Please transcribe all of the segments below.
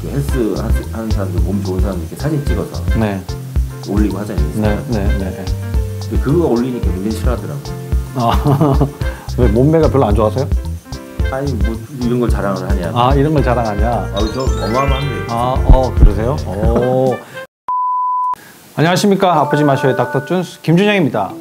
그 헬스 하는 사람들, 몸 좋은 사람들 이렇게 사진 찍어서 네. 올리고 하잖아요. 네, 네, 네. 근데 그거 올리니까 굉장히 싫어하더라고. 아, 왜 몸매가 별로 안 좋아서요? 아니 뭐 이런 걸 자랑을 하냐. 아, 이런 걸 자랑하냐? 아, 저 어마어마한데. 아, 그러세요? 오. 안녕하십니까. 아프지 마쇼의 닥터준스 김준영입니다.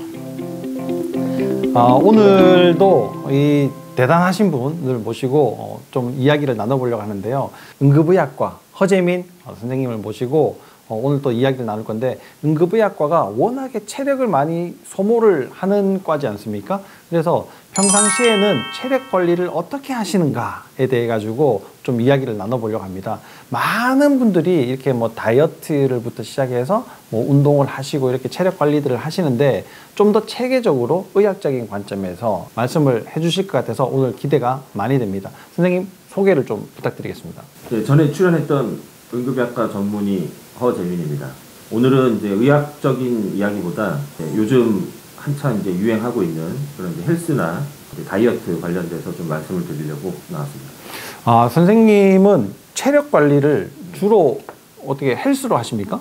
오늘도 이 대단하신 분을 모시고 좀 이야기를 나눠보려고 하는데요. 응급의학과 허재민 선생님을 모시고 오늘 또 이야기를 나눌 건데, 응급의학과가 워낙에 체력을 많이 소모를 하는 과지 않습니까? 그래서 평상시에는 체력 관리를 어떻게 하시는가에 대해 가지고 좀 이야기를 나눠보려고 합니다. 많은 분들이 이렇게 뭐 다이어트를부터 시작해서 뭐 운동을 하시고 이렇게 체력 관리들을 하시는데, 좀 더 체계적으로 의학적인 관점에서 말씀을 해주실 것 같아서 오늘 기대가 많이 됩니다. 선생님 소개를 좀 부탁드리겠습니다. 네, 전에 출연했던 응급의학과 전문의 허재민입니다. 오늘은 이제 의학적인 이야기보다 요즘 한참 이제 유행하고 있는 그런 이제 헬스나 다이어트 관련돼서 좀 말씀을 드리려고 나왔습니다. 아, 선생님은 체력 관리를 주로 어떻게 헬스로 하십니까?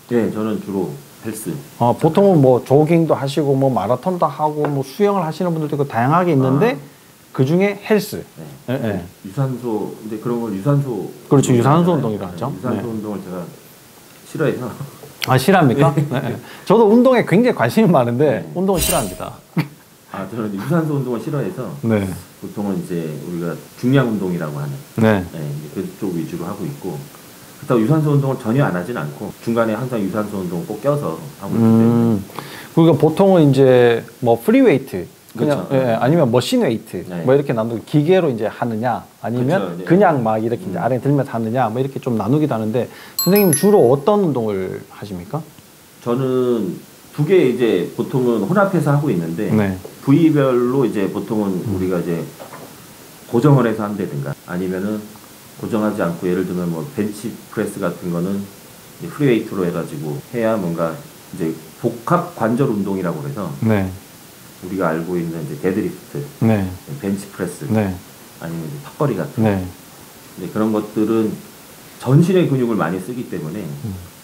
네, 저는 주로 헬스. 보통은 뭐 조깅도 하시고 뭐 마라톤도 하고 뭐 수영을 하시는 분들도 있고 다양하게 있는데 그 중에 헬스. 네. 네. 유산소, 근데 그런 걸 유산소. 그렇죠, 유산소 운동이라고 하죠. 유산소 네. 운동을 제가 싫어해서. 아, 싫어합니까? 네. 네. 저도 운동에 굉장히 관심이 많은데 네. 운동을 싫어합니다. 아, 저는 유산소 운동을 싫어해서. 네. 보통은 이제 우리가 중량 운동이라고 하는. 네. 네, 그쪽 위주로 하고 있고. 그렇다고 유산소 운동을 전혀 안 하진 않고 중간에 항상 유산소 운동 꼭 껴서 하고 있기 때문에. 그러니까 보통은 이제 뭐 프리웨이트 그냥, 그렇죠. 아니면 머신웨이트 네. 뭐 이렇게 나누고, 기계로 이제 하느냐 아니면 그렇죠. 네. 그냥 막 이렇게 이제 아래 들면서 하느냐 뭐 이렇게 좀 나누기도 하는데, 선생님 주로 어떤 운동을 하십니까? 저는 두 개 이제 보통은 혼합해서 하고 있는데, 네. 부위별로 이제 보통은 우리가 이제 고정을 해서 한다든가 아니면은 고정하지 않고, 예를 들면 뭐 벤치 프레스 같은 거는 이제 프리웨이트로 해가지고 해야 뭔가 이제 복합 관절 운동이라고 그래서 네. 우리가 알고 있는 이제 데드리프트, 네. 벤치 프레스, 네. 아니면 이제 턱걸이 같은 네. 이제 그런 것들은 전신의 근육을 많이 쓰기 때문에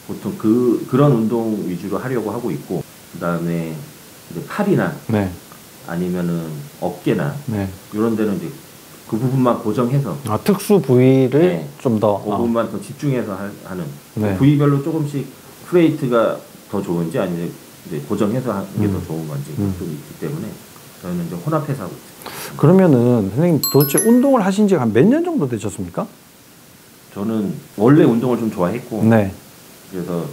보통 그런 운동 위주로 하려고 하고 있고, 그 다음에 이제 팔이나 네. 아니면은 어깨나 네. 이런 데는 이제 그 부분만 고정해서 특수 부위를 네. 좀 더 그 부분만 더 집중해서 하는. 네. 부위별로 조금씩 프레이트가 더 좋은지 아니면 이제 고정해서 하는 게 더 좋은 건지 좀 있기 때문에 저희는 이제 혼합해서 하고 있습니다. 그러면은 선생님 도대체 운동을 하신 지가 한 몇 년 정도 되셨습니까? 저는 원래 운동을 좀 좋아했고, 네. 그래서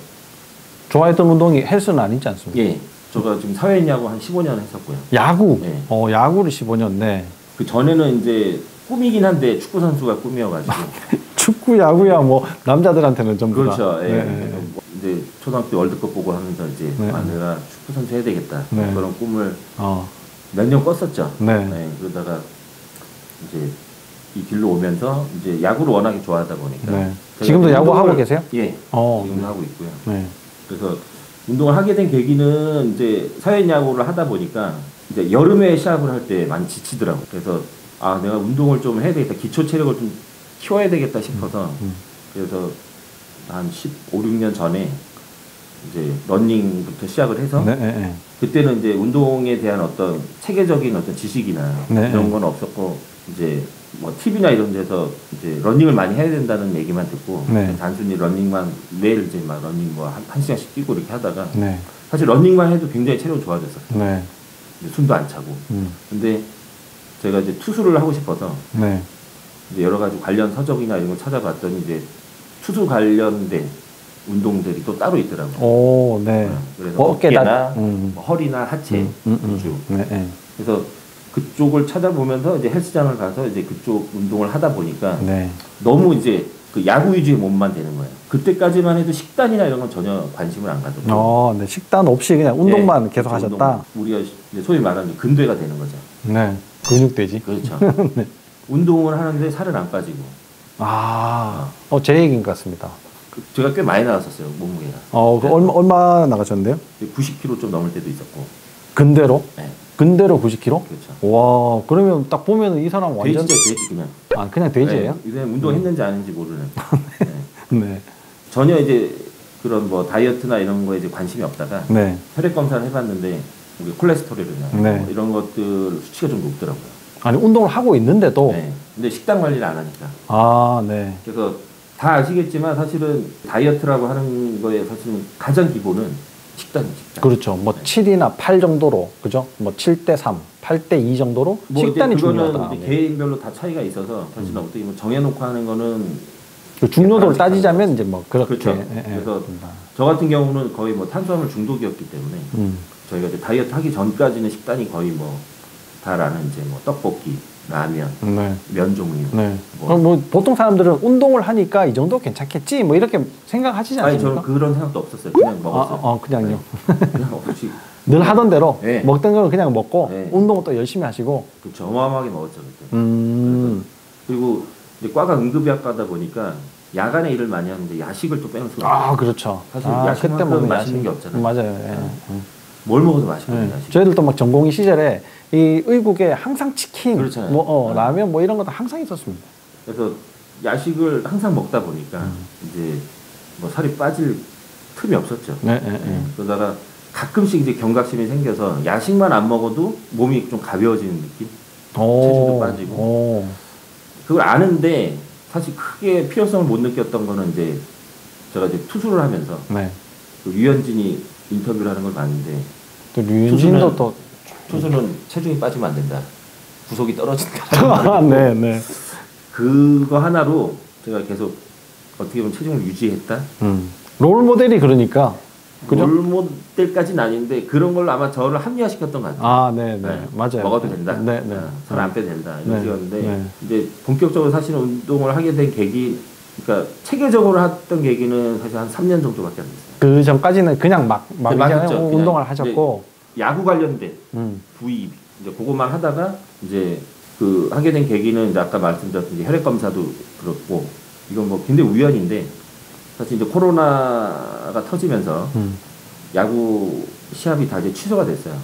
좋아했던 운동이 헬스는 아니지 않습니까? 예, 제가 지금 사회인야구 한 15년 했었고요. 야구? 네. 야구를 15년, 네. 그 전에는 이제 꿈이긴 한데 축구 선수가 꿈이어가지고. 축구, 야구야 뭐 남자들한테는 전부 다. 그렇죠. 예. 네. 이제 초등학교 월드컵 보고 하면서 이제 네. 내가 축구 선수 해야 되겠다. 네. 그런 꿈을 어. 몇 년 꿨었죠. 네. 그러다가 이제 이 길로 오면서 이제 야구를 워낙에 좋아하다 보니까. 네. 지금도 야구 하고 계세요? 예. 지금 하고 있고요. 네. 그래서 운동을 하게 된 계기는 이제 사회인 야구를 하다 보니까 이제 여름에 시합을 할 때 많이 지치더라고요. 그래서 내가 운동을 좀 해야 되겠다. 기초 체력을 좀 키워야 되겠다 싶어서 그래서 한 15, 16년 전에 이제 러닝부터 시작을 해서 네, 네, 네. 그때는 이제 운동에 대한 어떤 체계적인 어떤 지식이나 네, 그런 건 없었고, 이제 뭐 TV나 이런 데서 이제 러닝을 많이 해야 된다는 얘기만 듣고 네. 단순히 러닝만 매일 이제 막 러닝 뭐 한 시간씩 뛰고 이렇게 하다가 네. 사실 러닝만 해도 굉장히 체력이 좋아졌었어요. 네. 이제 숨도 안 차고. 근데 제가 이제 투수를 하고 싶어서 네. 이제 여러 가지 관련 서적이나 이런 걸 찾아봤더니 이제 투수 관련된 운동들이 또 따로 있더라고요. 오, 네. 그래서 어깨나 뭐 허리나 하체 위주. 네, 네. 그래서 그쪽을 찾아보면서 이제 헬스장을 가서 이제 그쪽 운동을 하다 보니까 네. 너무 이제 그 야구 위주의 몸만 되는 거예요. 그때까지만 해도 식단이나 이런 건 전혀 관심을 안 가졌고. 네. 식단 없이 그냥 운동만 계속 하셨다. 운동만. 우리가 이제 소위 말하는 근대가 되는 거죠. 네. 근육돼지. 그렇죠. 네. 운동을 하는데 살은 안 빠지고. 제 얘기인 것 같습니다. 제가 꽤 많이 나갔었어요, 몸무게가. 얼마 나가셨는데요? 90kg 좀 넘을 때도 있었고. 근대로? 네. 근대로 90kg? 그렇죠. 와, 그러면 딱 보면 이 사람 완전. 돼지죠, 돼지 그냥. 그냥 돼지예요? 네, 운동했는지 아닌지 모르는. 네. 네. 전혀 이제 그런 뭐 다이어트나 이런 거에 이제 관심이 없다가 네. 혈액 검사를 해봤는데 우리 콜레스테롤이나 네. 뭐 이런 것들 수치가 좀 높더라고요. 아니 운동을 하고 있는데도. 네. 근데 식단 관리를 안 하니까. 아, 네. 그래서 다 아시겠지만 사실은 다이어트라고 하는 거에 사실은 가장 기본은 식단이죠. 식단. 그렇죠. 뭐 네. 7이나 8 정도로, 그죠? 뭐 7대 3, 8대 2 정도로 뭐 식단이 이제 그거는 중요하다. 이제 개인별로 다 차이가 있어서 사실은 어떻게 보면 정해놓고 하는 거는 그 중요도를 아직 따지자면 이제 뭐 그렇게. 그렇죠. 예, 예. 그래서 저 같은 경우는 거의 뭐 탄수화물 중독이었기 때문에 저희가 이제 다이어트 하기 전까지는 식단이 거의 뭐 다라는 이제 뭐 떡볶이, 라면, 네. 면 종류. 네. 뭐. 그럼 뭐 보통 사람들은 운동을 하니까 이 정도 괜찮겠지 뭐 이렇게 생각하시지 아니 않습니까? 저는 그런 생각도 없었어요. 그냥 먹었어요. 그냥요. 그냥 없이 늘 하던 대로 네. 먹던 걸 그냥 먹고 네. 운동을 또 열심히 하시고. 그렇죠. 어마어마하게 먹었죠 그때. 음. 그리고 이제 과가 응급의학과다 보니까 야간에 일을 많이 하는데 야식을 또 빼놓을 수가 없어요. 그렇죠. 사실 야식만큼 먹는 맛있는 야식. 게 없잖아요. 맞아요. 예. 뭘 먹어도 맛있거든요. 네. 야식. 저희들도 막 전공의 시절에 이 의국에 항상 치킨, 그렇잖아요. 뭐 네. 라면 뭐 이런 것도 항상 있었습니다. 그래서 야식을 항상 먹다 보니까 이제 뭐 살이 빠질 틈이 없었죠. 네, 네, 네. 그러다가 가끔씩 이제 경각심이 생겨서 야식만 안 먹어도 몸이 좀 가벼워지는 느낌? 체중도 빠지고. 그걸 아는데 사실 크게 필요성을 못 느꼈던 거는 이제 제가 이제 투수를 하면서 네. 그 류현진이 인터뷰를 하는 걸 봤는데 또 류현진도 또 투수는 체중이 빠지면 안 된다. 구속이 떨어진다. 네, 네. 그거 하나로 제가 계속 어떻게 보면 체중을 유지했다. 롤 모델이 그러니까. 그죠? 롤모델까지는 아닌데 그런 걸로 아마 저를 합리화시켰던 것 같아요. 아, 네, 네, 맞아요. 먹어도 된다. 네, 네. 살 안 빼도 된다. 이런 네, 식이었는데 네. 이제 본격적으로 사실 운동을 하게 된 계기, 그러니까 체계적으로 했던 계기는 사실 한 3년 정도밖에 안 됐어요. 그 전까지는 그냥 막 했죠. 운동을 그냥 하셨고. 야구 관련된 부위 이제 그것만 하다가 이제 그 하게 된 계기는 이제 아까 말씀드렸던 혈액 검사도 그렇고 이건 뭐 굉장히 우연인데 사실 이제 코로나가 터지면서 야구 시합이 다 이제 취소가 됐어요.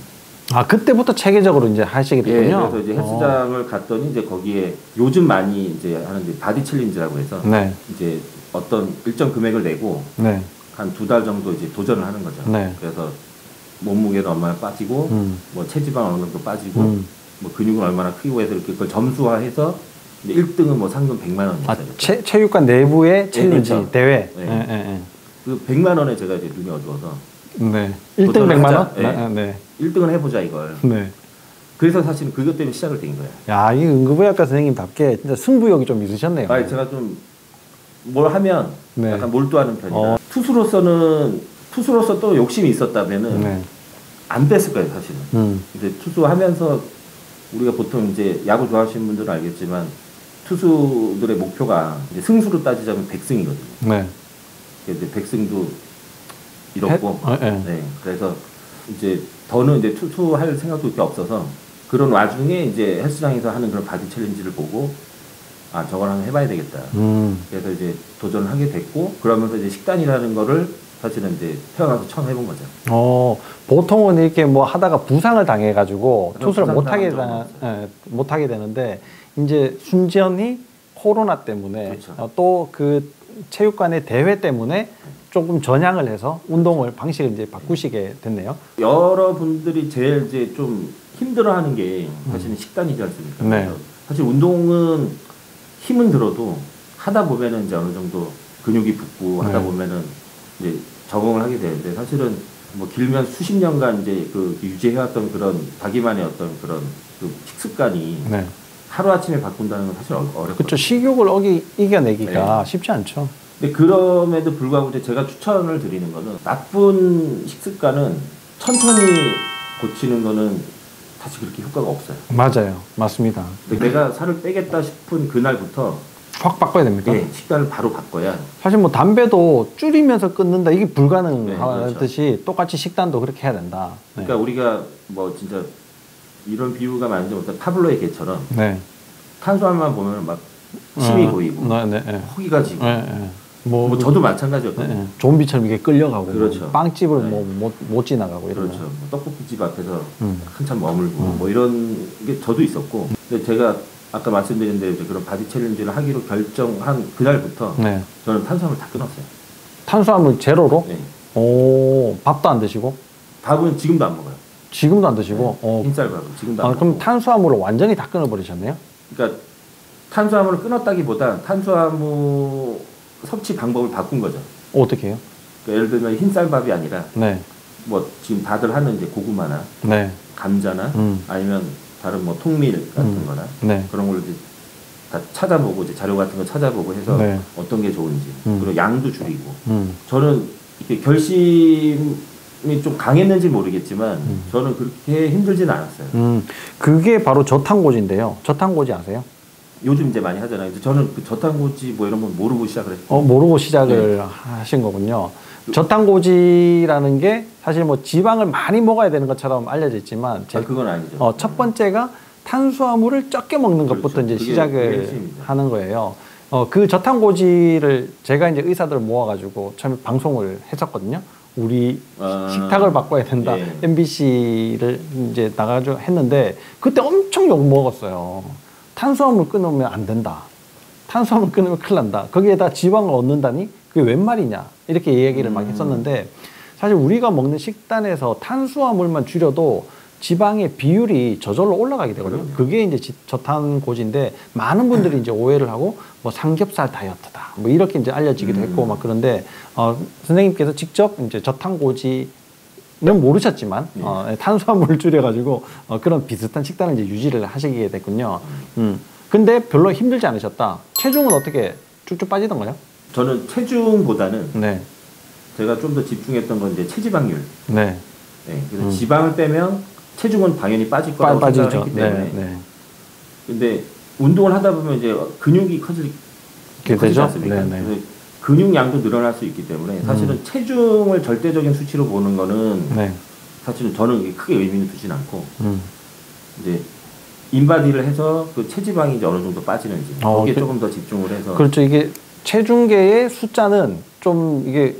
아, 그때부터 체계적으로 이제 하시게 됐군요. 그래서 이제 헬스장을 갔더니 이제 거기에 요즘 많이 이제 하는 이제 바디 챌린지라고 해서 네. 이제 어떤 일정 금액을 내고 네. 한 2달 정도 이제 도전을 하는 거죠. 네. 그래서 몸무게는 얼마나 빠지고 뭐 체지방 어느 정도 빠지고 뭐 근육은 얼마나 크고 해서 이렇게 그걸 점수화해서 이제 1등은 뭐 상금 100만 원이었어요. 체육관 내부의 챌린지 그렇죠. 대회. 네. 네, 네, 그 100만 원에 제가 이제 눈이 어두워서 네. 1등 도전을 100만 원? 하자. 네. 네. 1등을 해보자 이걸. 네. 그래서 사실은 그것 때문에 시작을 된 거예요. 야, 이 응급의학과 선생님답게 진짜 승부욕이 좀 있으셨네요. 아니 제가 좀 뭘 하면 네. 약간 몰두하는 편이라 투수로서 또 욕심이 있었다면은 네. 안 됐을 거예요 사실은. 이제 투수하면서 우리가 보통 이제 야구 좋아하시는 분들은 알겠지만 투수들의 목표가 이제 승수로 따지자면 100승이거든요. 네. 이제 100승도 이렇고, 네. 네. 그래서 이제 더는 이제 투수할 생각도 그렇게 없어서 그런 와중에 이제 헬스장에서 하는 그런 바디 챌린지를 보고 아 저걸 한번 해봐야 되겠다. 그래서 이제 도전을 하게 됐고 그러면서 이제 식단이라는 거를 사실은 이제 태어나서 처음 해본 거죠. 보통은 이렇게 뭐 하다가 부상을 당해가지고 투수를 부상 못하게 되는데 이제 순전히 코로나 때문에 그렇죠. 또 그 체육관의 대회 때문에 조금 전향을 해서 운동을 방식을 이제 바꾸시게 됐네요. 여러분들이 제일 이제 좀 힘들어하는 게 사실은 식단이지 않습니까? 네. 그래서 사실 운동은 힘은 들어도 하다 보면은 이제 어느 정도 근육이 붙고 하다 네. 보면은 이제 적응을 하게 되는데 사실은 뭐 길면 수십 년간 이제 그 유지해왔던 그런 자기만의 어떤 그런 그 식습관이 네. 하루아침에 바꾼다는 건 사실 어렵거든요. 그렇죠. 식욕을 이겨내기가 네. 쉽지 않죠. 근데 그럼에도 불구하고 이제 제가 추천을 드리는 거는 나쁜 식습관은 천천히 고치는 거는 사실 그렇게 효과가 없어요. 맞아요. 맞습니다. 근데 내가 살을 빼겠다 싶은 그날부터 확 바꿔야 됩니까? 네, 식단을 바로 바꿔야. 사실 뭐 담배도 줄이면서 끊는다 이게 네, 불가능하듯이 그렇죠. 똑같이 식단도 그렇게 해야 된다. 네. 그러니까 우리가 뭐 진짜 이런 비유가 맞는지 못한 파블로의 개처럼 네. 탄수화물만 보면 막 침이 고이고 네, 네, 네. 허기가 지고 네, 네. 뭐 저도 마찬가지였거든요. 네, 네. 좀비처럼 이게 끌려가고 그렇죠. 빵집을 네. 못 지나가고 이런 그렇죠. 뭐 떡볶이집 앞에서 음. 한참 머물고 뭐 이런 게 저도 있었고 근데 제가 아까 말씀드린 대로 이제 그런 바디 챌린지를 하기로 결정한 그날부터 네. 저는 탄수화물 다 끊었어요. 탄수화물 제로로? 네. 오, 밥도 안 드시고? 밥은 지금도 안 먹어요. 지금도 안 드시고? 네. 흰쌀밥은 지금도 안 그럼 먹고. 탄수화물을 완전히 다 끊어버리셨네요? 그러니까 탄수화물을 끊었다기보다 탄수화물 섭취 방법을 바꾼 거죠. 어떻게 해요? 그러니까 예를 들면 흰쌀밥이 아니라 네. 뭐 지금 다들 하는 이제 고구마나 네. 감자나 아니면 다른 뭐 통밀 같은 거나 네. 그런 걸로 이제 다 찾아보고 이제 자료 같은 거 찾아보고 해서 네. 어떤 게 좋은지 그리고 양도 줄이고 저는 이렇게 결심이 좀 강했는지 모르겠지만 저는 그렇게 힘들지는 않았어요. 그게 바로 저탄고지인데요. 저탄고지 아세요? 요즘 이제 많이 하잖아요. 저는 그 저탄고지 뭐 이런 건 모르고 시작을 했어요. 모르고 시작을 하신 거군요. 저탄고지라는 게 사실 뭐 지방을 많이 먹어야 되는 것처럼 알려져 있지만 그건 아니죠. 첫 번째가 탄수화물을 적게 먹는 것부터 그렇죠. 이제 그게 시작을 핵심이죠. 하는 거예요. 그 저탄고지를 제가 이제 의사들을 모아가지고 처음에 방송을 했었거든요. 우리 식탁을 바꿔야 된다. 예. MBC를 이제 나가서 했는데 그때 엄청 욕 먹었어요. 탄수화물 끊으면 안 된다. 탄수화물 끊으면 큰일 난다. 거기에다 지방을 얻는다니? 그게 웬 말이냐? 이렇게 얘기를 막 했었는데 사실 우리가 먹는 식단에서 탄수화물만 줄여도 지방의 비율이 저절로 올라가게 되거든요. 그게 이제 저탄고지인데 많은 분들이 이제 오해를 하고 뭐 삼겹살 다이어트다. 뭐 이렇게 이제 알려지기도 했고 막 그런데 선생님께서 직접 이제 저탄고지는 모르셨지만 탄수화물을 줄여가지고 그런 비슷한 식단을 이제 유지를 하시게 됐군요. 근데 별로 힘들지 않으셨다. 체중은 어떻게 쭉쭉 빠지던가요? 저는 체중보다는 네. 제가 좀 더 집중했던 건 이제 체지방률. 네. 네, 그래서 지방을 빼면 체중은 당연히 빠질 거라고 생각을 했기 때문에. 네. 근데 운동을 하다 보면 이제 근육이 커지지 되죠? 않습니까? 네, 네. 그래서 근육량도 늘어날 수 있기 때문에 사실은 체중을 절대적인 수치로 보는 거는 네. 사실은 저는 크게 의미는 두진 않고 이제 인바디를 해서 그 체지방이 이제 어느 정도 빠지는지 거기에 조금 더 집중을 해서 그렇죠. 이게 체중계의 숫자는 좀 이게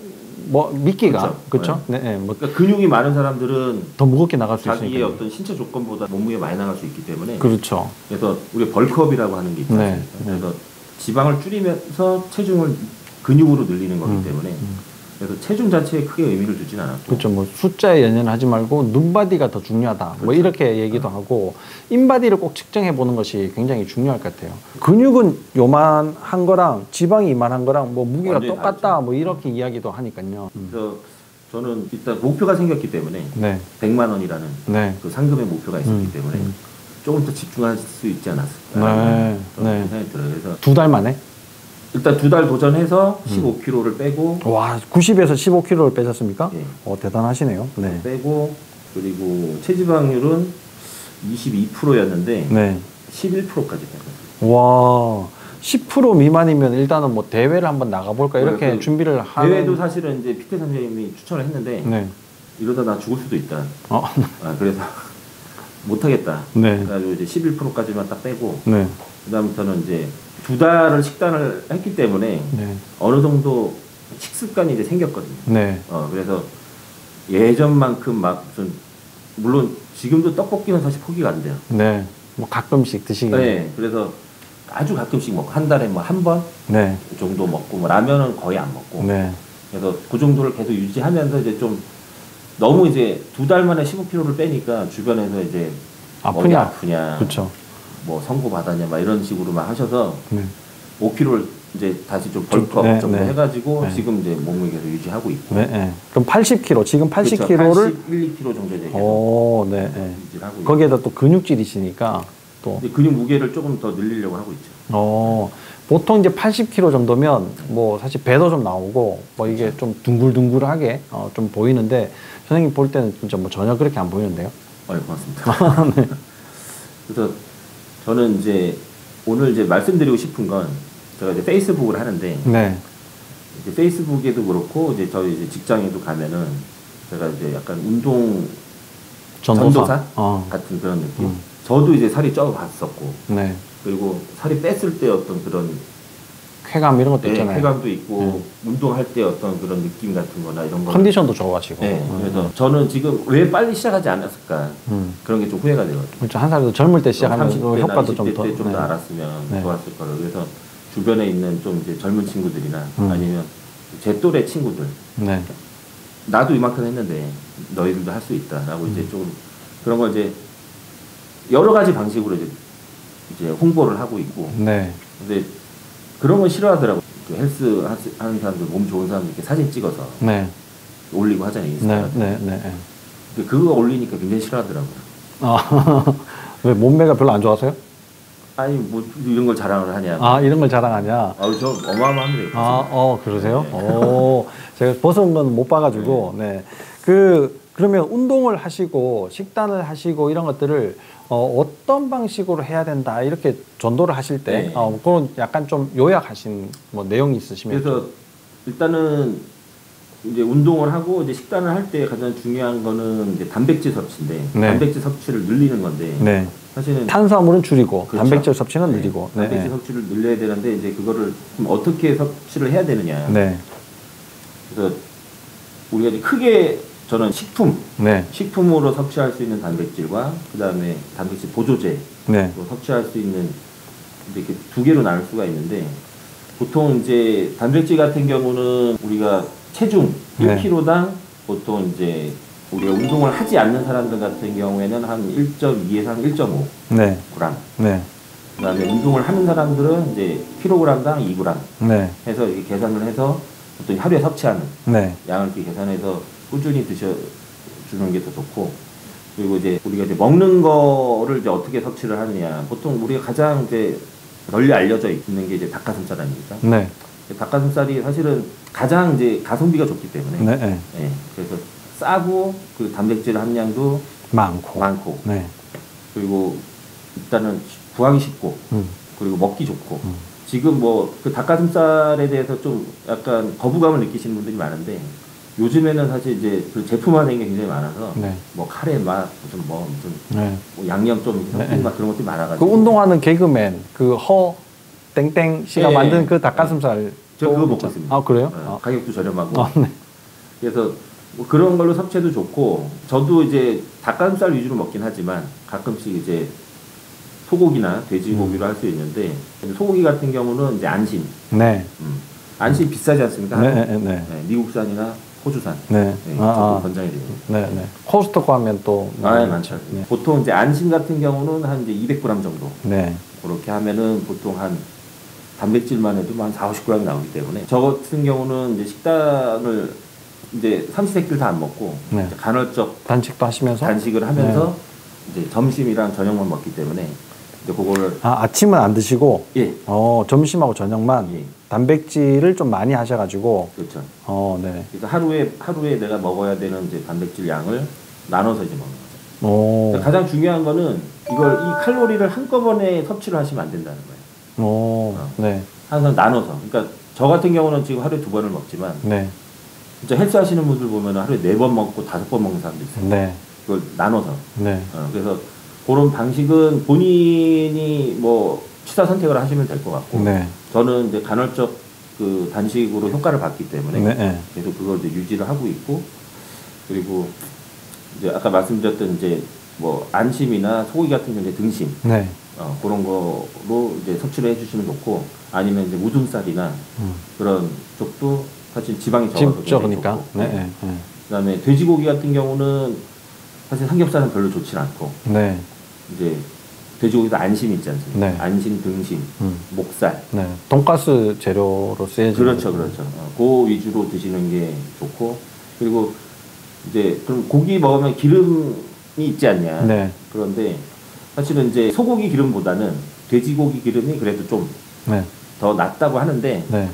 뭐 믿기가 그렇죠. 네. 네. 뭐 그러니까 근육이 많은 사람들은 더 무겁게 나갈 수 자기의 있으니까. 어떤 신체 조건보다 몸무게 많이 나갈 수 있기 때문에 그렇죠. 그래서 우리가 벌크업이라고 하는 게 있지 않습니까? 그래서 지방을 줄이면서 체중을 근육으로 늘리는 거기 때문에 그래서 체중 자체에 크게 의미를 두진 않았고 그렇죠. 뭐 숫자에 연연하지 말고 눈바디가 더 중요하다. 그렇죠. 뭐 이렇게 얘기도 하고 인바디를 꼭 측정해 보는 것이 굉장히 중요할 것 같아요. 근육은 요만한 거랑 지방이 이만한 거랑 뭐 무게가 똑같다. 다르죠. 뭐 이렇게 이야기도 하니까요. 그래서 저는 일단 목표가 생겼기 때문에 네. 100만 원이라는 네. 그 상금의 목표가 있었기 때문에 조금 더 집중할 수 있지 않았을까 네. 그런 생각이 들어요. 그래서 2달 만에? 일단 2달 도전해서 15kg를 빼고 와, 90에서 15kg를 빼셨습니까? 예. 대단하시네요. 네. 빼고 그리고 체지방률은 22%였는데 네. 11%까지 뺐어요. 와, 10% 미만이면 일단은 뭐 대회를 한번 나가볼까 이렇게 그 준비를 하는. 대회도 사실은 이제 피태 선생님이 추천을 했는데 네. 이러다 나 죽을 수도 있다. 어. 그래서 못하겠다. 네. 그래가지고 이제 11%까지만 딱 빼고 네. 그다음부터는 이제 2달을 식단을 했기 때문에 네. 어느 정도 식습관이 이제 생겼거든요. 네. 그래서 예전만큼 막 무슨 물론 지금도 떡볶이는 사실 포기가 안 돼요. 네. 뭐 가끔씩 드시긴. 네. 그래서 아주 가끔씩 먹고 한 달에 뭐 한 번 네. 정도 먹고 뭐 라면은 거의 안 먹고. 네. 그래서 그 정도를 계속 유지하면서 이제 좀 너무 이제 2달 만에 15kg를 빼니까 주변에서 이제 어디 아프냐. 그렇죠. 뭐 선고 받았냐 막 이런 식으로 막 하셔서 네. 5kg를 이제 다시 좀 벌크업 네, 정도 네. 해가지고 네. 지금 이제 몸을 계속 유지하고 있고. 네. 네. 그럼 80kg, 지금 80kg를. 그렇죠. 81, 2kg 정도 이제 계속 오, 네. 네. 유지를 하고 있고. 거기에다 또 근육질이시니까 또. 이제 근육 무게를 조금 더 늘리려고 하고 있죠. 보통 이제 80kg 정도면 뭐 사실 배도 좀 나오고 뭐 이게 좀 둥글둥글하게 좀 보이는데 선생님 볼 때는 진짜 뭐 전혀 그렇게 안 보이는데요. 고맙습니다. 네. 그래서 저는 이제 오늘 이제 말씀드리고 싶은 건 제가 이제 페이스북을 하는데 네. 이제 페이스북에도 그렇고 이제 저희 이제 직장에도 가면은 제가 이제 약간 운동 전도사 같은 그런 느낌. 저도 이제 살이 쪄 봤었고 네. 그리고 살이 뺐을 때 어떤 그런 쾌감 이런 것도 네, 있잖아요. 쾌감도 있고 운동할 때 어떤 그런 느낌 같은 거나 이런 거. 컨디션도 좋아지고. 네, 그래서 저는 지금 왜 빨리 시작하지 않았을까 그런 게 좀 후회가 되거든요. 그렇죠. 한 살도 젊을 때 시작하면 30대나 효과도 좀 20대 더. 때 좀 더 네. 알았으면 네. 좋았을 거라고. 그래서 주변에 있는 좀 이제 젊은 친구들이나 아니면 제 또래 친구들, 네. 나도 이만큼 했는데 너희들도 할 수 있다라고 이제 좀 그런 걸 이제 여러 가지 방식으로 이제 홍보를 하고 있고. 네. 근데 그런 건 싫어하더라고. 그 헬스 하는 사람들, 몸 좋은 사람들 이렇게 사진 찍어서 네. 올리고 하잖아요. 네. 인스타에. 네. 네. 근데 그거 올리니까 굉장히 싫어하더라고요. 아, 왜 몸매가 별로 안 좋아서요? 아니 뭐 이런 걸 자랑을 하냐. 아, 이런 걸 자랑하냐? 아우 저 어마어마합니다. 아, 그러세요? 네. 오, 제가 벗은 건 못 봐가지고, 네. 그러면 운동을 하시고, 식단을 하시고, 이런 것들을, 어떤 방식으로 해야 된다, 이렇게 전도를 하실 때, 네. 그런 약간 좀 요약하신 뭐 내용이 있으시면. 그래서 일단은 이제 운동을 하고 이제 식단을 할 때 가장 중요한 거는 이제 단백질 섭취인데, 네. 단백질 섭취를 늘리는 건데, 네. 사실은 탄수화물은 줄이고, 그렇죠. 단백질 섭취는 네. 늘리고. 단백질 섭취를 늘려야 되는데 이제 그거를 좀 어떻게 섭취를 해야 되느냐. 네. 그래서 우리가 이제 크게 저는 네. 식품으로 섭취할 수 있는 단백질과 그 다음에 단백질 보조제로 네. 섭취할 수 있는 이렇게 두 개로 나눌 수가 있는데, 보통 이제 단백질 같은 경우는 우리가 체중 네. 1kg당 보통 이제 우리가 운동을 하지 않는 사람들 같은 경우에는 한 1.2에서 1.5g. 네. 네. 그 다음에 운동을 하는 사람들은 이제 kg당 2g 네. 해서 이렇게 계산을 해서 보통 하루에 섭취하는 네. 양을 이렇게 계산해서 꾸준히 드셔주는 게 더 좋고, 그리고 이제 우리가 이제 먹는 거를 이제 어떻게 섭취를 하느냐. 보통 우리가 가장 이제 널리 알려져 있는 게 이제 닭가슴살 아닙니까? 네. 닭가슴살이 사실은 가장 이제 가성비가 좋기 때문에. 네. 네. 예, 그래서 싸고 그 단백질 함량도 많고. 네. 그리고 일단은 구하기 쉽고 그리고 먹기 좋고. 지금 뭐 그 닭가슴살에 대해서 좀 약간 거부감을 느끼시는 분들이 많은데, 요즘에는 사실 이제 그 제품화된 게 굉장히 많아서 네. 뭐 카레 맛 무슨 네. 뭐 양념 좀 섞인 맛 그런 것들이 그 많아가지고. 운동하는 개그맨 그 땡땡 씨가 네. 만든 그 닭가슴살. 저 그거 먹고 있잖아. 있습니다. 아, 그래요? 네, 가격도 저렴하고. 네. 그래서 뭐 그런 걸로 섭취해도 좋고, 저도 이제 닭가슴살 위주로 먹긴 하지만 가끔씩 이제 소고기나 돼지고기로 할 수 있는데, 소고기 같은 경우는 이제 안심. 네. 안심 비싸지 않습니까? 네, 한국? 네, 네. 네, 미국산이나 호주산. 네. 네, 아, 저도 권장이 됩니다. 네, 네. 코스트코 하면 또. 아, 많죠. 네. 보통 이제 안심 같은 경우는 한 이제 200g 정도. 네. 그렇게 하면은 보통 한 단백질만 해도 한 4, 50g 나오기 때문에, 저 같은 경우는 이제 식단을 이제 삼시세끼를 다 안 먹고 네. 이제 간헐적 단식도 하시면서. 단식을 하면서 이제 점심이랑 저녁만 먹기 때문에 이제 그거를. 아침은 안 드시고. 예, 점심하고 저녁만 예. 단백질을 좀 많이 하셔가지고. 그렇죠. 네. 그래서 하루에 내가 먹어야 되는 이제 단백질 양을 나눠서 이제 먹는 거죠. 오. 가장 중요한 거는 이 칼로리를 한꺼번에 섭취를 하시면 안 된다는 거예요. 오. 네. 항상 나눠서. 그러니까 저 같은 경우는 지금 하루에 2번을 먹지만, 네. 진짜 헬스 하시는 분들 보면 하루에 4번 먹고 5번 먹는 사람도 있어요. 네. 그걸 나눠서. 네. 그래서 그런 방식은 본인이 뭐 취사 선택을 하시면 될 것 같고, 네. 저는 이제 간헐적 그 단식으로 효과를 봤기 때문에 네. 계속 그걸 이제 유지를 하고 있고, 그리고 이제 아까 말씀드렸던 이제 뭐 안심이나 소고기 같은 경우에 등심, 네. 그런 거로 이제 섭취를 해주시면 좋고, 아니면 이제 우둔살이나 그런 쪽도 사실 지방이 적어서 적으니까. 좋고. 네. 네. 네. 그다음에 돼지고기 같은 경우는 사실 삼겹살은 별로 좋지 않고, 네. 이제 돼지고기도 안심 있지 않습니까? 네. 안심, 등심, 목살. 네. 돈가스 재료로 쓰여지는. 그렇죠, 그렇죠. 그 위주로 드시는 게 좋고, 그리고 이제 그럼 고기 먹으면 기름이 있지 않냐? 네. 그런데 사실은 이제 소고기 기름보다는 돼지고기 기름이 그래도 좀 더 네. 낫다고 하는데, 네.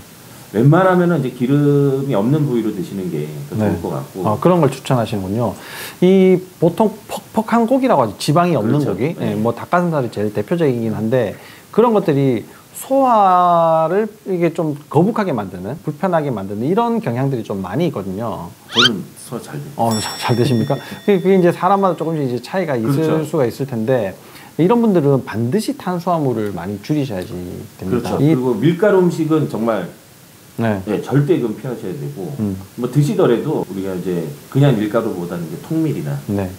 웬만하면은 이제 기름이 없는 부위로 드시는 게 더 좋을 네. 것 같고. 그런 걸 추천하시는군요. 이 보통 퍽퍽한 고기라고 하죠. 지방이 없는 그렇죠. 고기. 네. 뭐 닭가슴살이 제일 대표적이긴 한데, 그런 것들이 소화를 이게 좀 거북하게 만드는, 불편하게 만드는 이런 경향들이 좀 많이 있거든요. 저는 소화 잘 돼요. 잘 되십니까? 그게 이제 사람마다 조금씩 이제 차이가 있을 그렇죠. 수가 있을 텐데, 이런 분들은 반드시 탄수화물을 많이 줄이셔야지 됩니다. 그렇죠. 그리고 밀가루 음식은 정말 네. 네, 절대 그건 피하셔야 되고 뭐 드시더라도 우리가 이제 그냥 밀가루보다는 이제 통밀이나 네.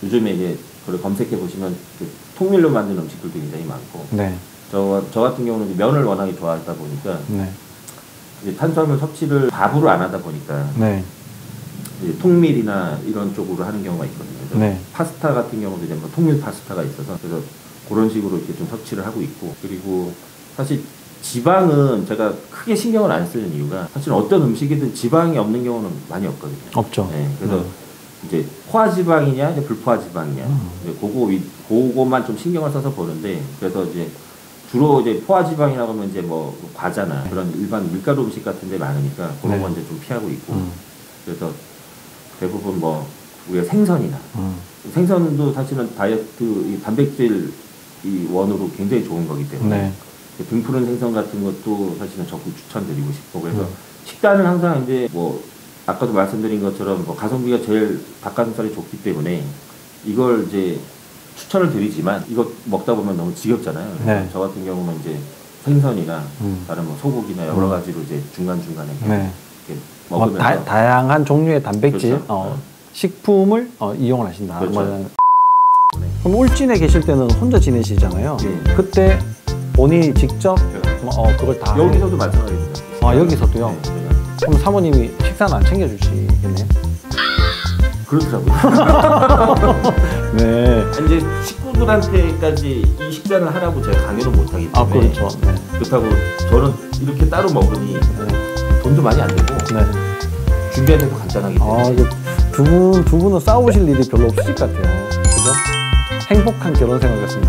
요즘에 이제 그걸 검색해 보시면 그 통밀로 만든 음식들도 굉장히 많고 네. 저 같은 경우는 이제 면을 워낙에 좋아하다 보니까 네. 이제 탄수화물 섭취를 밥으로 안 하다 보니까 네. 이제 통밀이나 이런 쪽으로 하는 경우가 있거든요. 그래서 네. 파스타 같은 경우도 이제 뭐 통밀 파스타가 있어서 그래서 그런 식으로 이렇게 좀 섭취를 하고 있고 그리고 사실 지방은 제가 크게 신경을 안 쓰는 이유가 사실 어떤 음식이든 지방이 없는 경우는 많이 없거든요. 없죠. 네, 그래서 이제 포화지방이냐 이제 불포화지방이냐 이제 그거만 좀 신경을 써서 보는데 그래서 이제 주로 이제 포화지방이라고 하면 이제 뭐 과자나 그런 일반 밀가루 음식 같은 데 많으니까 그런 네. 건 이제 좀 피하고 있고 그래서 대부분 뭐 우리가 생선이나 생선도 사실은 다이어트 이 단백질 이 원으로 굉장히 좋은 거기 때문에 네. 등푸른 생선 같은 것도 사실은 적극 추천드리고 싶고 그래서 식단은 항상 이제 뭐 아까도 말씀드린 것처럼 뭐 가성비가 제일 닭가슴살이 좋기 때문에 이걸 이제 추천을 드리지만 이거 먹다 보면 너무 지겹잖아요. 그래서 네. 저 같은 경우는 이제 생선이나 다른 뭐 소고기나 여러 가지로 이제 중간중간에 네. 이렇게 뭐 먹으면서 다양한 종류의 단백질, 그렇죠. 식품을 이용을 하신다. 그렇죠. 뭐, 그럼 울진에 계실 때는 혼자 지내시잖아요. 네. 그때 본인이 직접 그걸 다 여기서도 마찬가지입니다. 여기서도요? 네, 제가. 그럼 사모님이 식사는 안 챙겨주시겠네요? 그렇더라고요. 네. 이제 식구들한테까지 이 식단을 하라고 제가 강요를 못하기 때문에 그렇죠. 네. 그렇다고 저는 이렇게 따로 먹으니 네. 돈도 많이 안 들고 네. 준비하는 데도 간단하기 때문에 두 분은 싸우실 일이 별로 없으실 것 같아요. 그죠? 행복한 결혼 생활이었습니다.